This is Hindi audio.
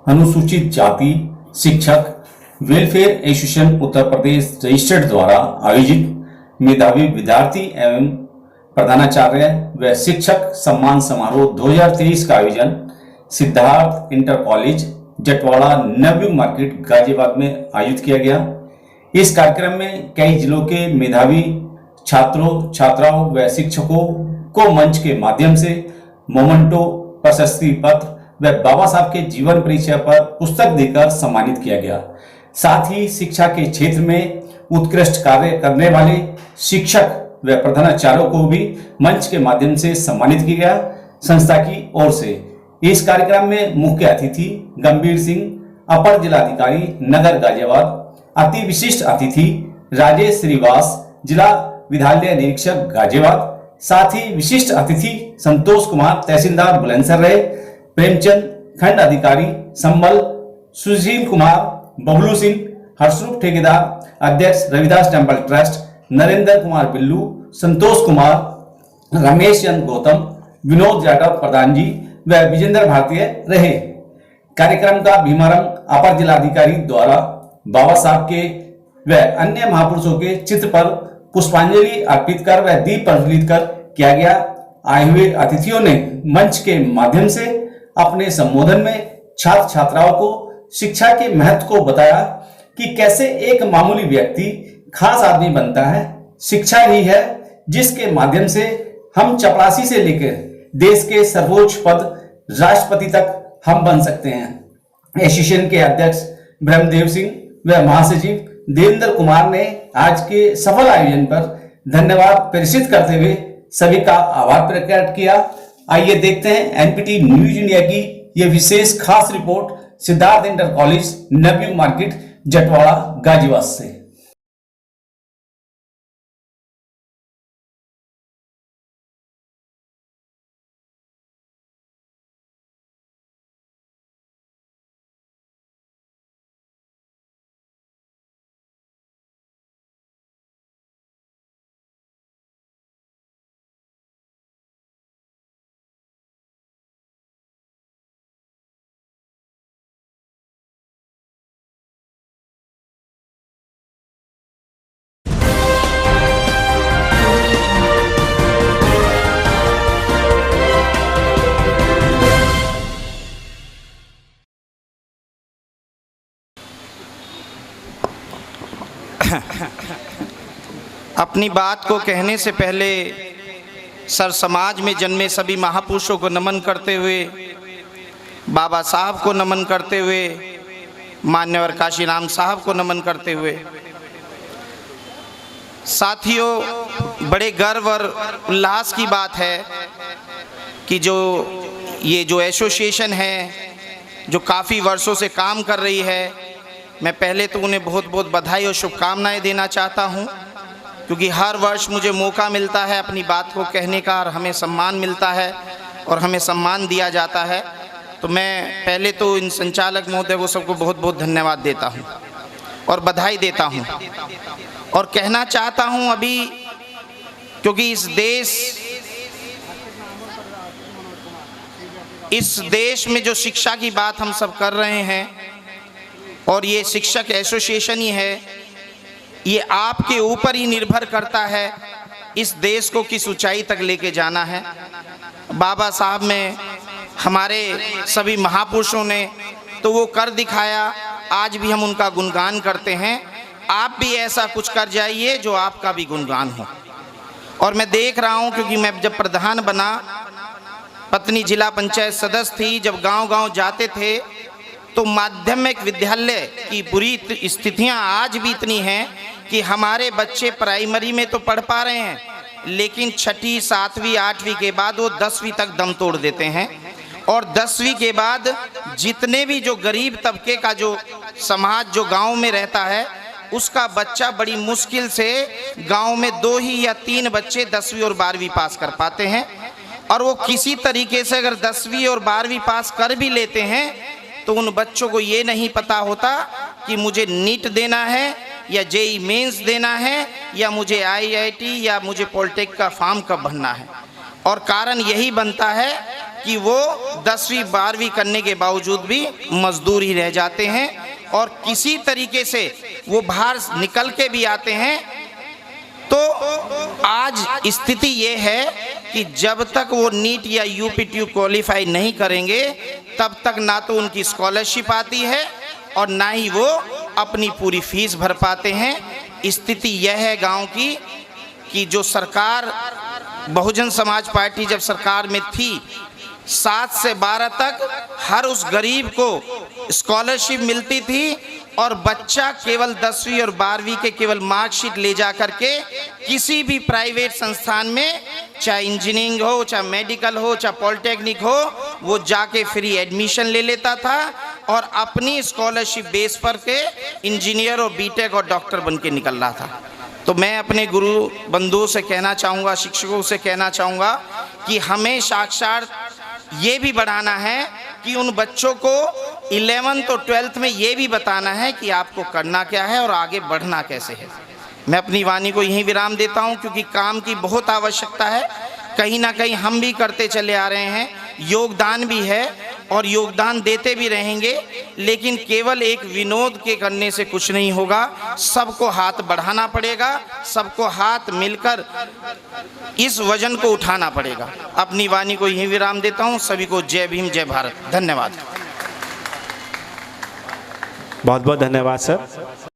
अनुसूचित जाति शिक्षक welfare association Uttar Pradesh registered द्वारा आयोजित मेधावी विद्यार्थी एवं प्रधानाचार्य व शिक्षक सम्मान समारोह 2023 का आयोजन Siddharth inter college Jatwara Navyug market Ghaziabad में आयोजित किया गया। इस कार्यक्रम में कई जिलों के मेधावी छात्रों छात्राओं व शिक्षकों को मंच के माध्यम से मोमेंटो, प्रशस्ति पत्र व बाबा साहब के जीवन परिचय पर पुस्तक देकर सम्मानित किया गया। साथ ही शिक्षा के क्षेत्र में उत्कृष्ट कार्य करने वाले शिक्षक व प्रधानाचार्यों को भी मंच के माध्यम से सम्मानित किया गया। संस्था की ओर से इस कार्यक्रम में मुख्य अतिथि गंभीर सिंह, अपर जिलाधिकारी नगर गाजियाबाद, अति विशिष्ट अतिथि राजेश श्रीवास, जिला विद्यालय निरीक्षक गाजियाबाद, साथ ही विशिष्ट अतिथि संतोष कुमार तहसीलदार बुलंदशहर रहे, प्रेमचंद खंड अधिकारी संबल, सुशील कुमार, बबलू सिंह, हर्षरूप ठेकेदार, अध्यक्ष रविदास टेम्पल ट्रस्ट, नरेंद्र कुमार बिल्लू, संतोष कुमार, रमेश चंद गौतम, विनोद जाटव प्रधान जी व विजेंद्र भारतीय रहे। कार्यक्रम का शुभारंभ अपर जिलाधिकारी द्वारा बाबा साहब के व अन्य महापुरुषों के चित्र पर पुष्पांजलि अर्पित कर व दीप प्रज्वलित कर किया गया। आए हुए अतिथियों ने मंच के माध्यम से अपने संबोधन में छात्र छात्राओं को शिक्षा के महत्व को बताया कि कैसे एक मामूली व्यक्ति खास आदमी बनता है। शिक्षा ही है जिसके माध्यम से हम चपरासी से लेकर देश के सर्वोच्च पद राष्ट्रपति तक हम बन सकते हैं। एसोसिएशन के अध्यक्ष ब्रह्मदेव सिंह व महासचिव देवेंद्र कुमार ने आज के सफल आयोजन पर धन्यवाद प्रेषित करते हुए सभी का आभार प्रकट किया। आइए देखते हैं एनपीटी न्यूज इंडिया की यह विशेष खास report Siddharth inter college Navyug market Jatwara Ghaziabad से। अपनी बात को कहने से पहले सर समाज में जन्मे सभी महापुरुषों को नमन करते हुए, बाबा साहब को नमन करते हुए, मान्यवर काशीराम साहब को नमन करते हुए, साथियों बड़े गर्व और उल्लास की बात है कि जो एसोसिएशन है जो काफ़ी वर्षों से काम कर रही है, मैं पहले तो उन्हें बहुत बहुत बधाई और शुभकामनाएं देना चाहता हूं, क्योंकि हर वर्ष मुझे मौका मिलता है अपनी बात को कहने का और हमें सम्मान मिलता है और हमें सम्मान दिया जाता है। तो मैं पहले तो इन संचालक महोदय को सबको बहुत बहुत धन्यवाद देता हूं और बधाई देता हूं और कहना चाहता हूं अभी, क्योंकि इस देश में जो शिक्षा की बात हम सब कर रहे हैं और ये शिक्षक एसोसिएशन ही है, ये आपके ऊपर ही निर्भर करता है इस देश को किस ऊंचाई तक लेके जाना है। बाबा साहब में हमारे सभी महापुरुषों ने तो वो कर दिखाया, आज भी हम उनका गुणगान करते हैं। आप भी ऐसा कुछ कर जाइए जो आपका भी गुणगान हो। और मैं देख रहा हूँ, क्योंकि मैं जब प्रधान बना, पत्नी जिला पंचायत सदस्य थी, जब गांव-गांव जाते थे तो माध्यमिक विद्यालय की बुरी स्थितियां आज भी इतनी हैं कि हमारे बच्चे प्राइमरी में तो पढ़ पा रहे हैं, लेकिन छठी, सातवीं, आठवीं के बाद वो 10वीं तक दम तोड़ देते हैं। और 10वीं के बाद जितने भी जो गरीब तबके का जो समाज जो गांव में रहता है, उसका बच्चा बड़ी मुश्किल से गांव में 2 ही या 3 बच्चे 10वीं और 12वीं पास कर पाते हैं। और वो किसी तरीके से अगर 10वीं और 12वीं पास कर भी लेते हैं तो उन बच्चों को ये नहीं पता होता कि मुझे नीट देना है या जेई मेंस देना है या मुझे आईआईटी या मुझे पॉलिटेक्निक का फॉर्म कब भरना है। और कारण यही बनता है कि वो 10वीं 12वीं करने के बावजूद भी मजदूर ही रह जाते हैं और किसी तरीके से वो बाहर निकल के भी आते हैं। तो आज स्थिति ये है कि जब तक वो नीट या यूपीटीयू क्वालिफाई नहीं करेंगे तब तक ना तो उनकी स्कॉलरशिप आती है और ना ही वो अपनी पूरी फीस भर पाते हैं। स्थिति यह है गांव की कि जो सरकार बहुजन समाज पार्टी जब सरकार में थी 7 से 12 तक हर उस गरीब को स्कॉलरशिप मिलती थी और बच्चा केवल 10वीं और 12वीं के केवल मार्कशीट ले जा करके किसी भी प्राइवेट संस्थान में, चाहे इंजीनियरिंग हो, चाहे मेडिकल हो, चाहे पॉलिटेक्निक हो, वो जाके फ्री एडमिशन ले लेता था और अपनी स्कॉलरशिप बेस पर के इंजीनियर और बीटेक और डॉक्टर बन के निकल रहा था। तो मैं अपने गुरु बंधुओं से कहना चाहूँगा, शिक्षकों से कहना चाहूँगा कि हमें साक्षात ये भी बढ़ाना है कि उन बच्चों को 11th और 12th में ये भी बताना है कि आपको करना क्या है और आगे बढ़ना कैसे है। मैं अपनी वाणी को यहीं विराम देता हूँ क्योंकि काम की बहुत आवश्यकता है। कहीं ना कहीं हम भी करते चले आ रहे हैं, योगदान भी है और योगदान देते भी रहेंगे, लेकिन केवल एक विनोद के करने से कुछ नहीं होगा। सबको हाथ बढ़ाना पड़ेगा, सबको हाथ मिलकर इस वजन को उठाना पड़ेगा। अपनी वाणी को यहीं विराम देता हूँ। सभी को जय भीम, जय भारत। धन्यवाद। बहुत बहुत धन्यवाद सर।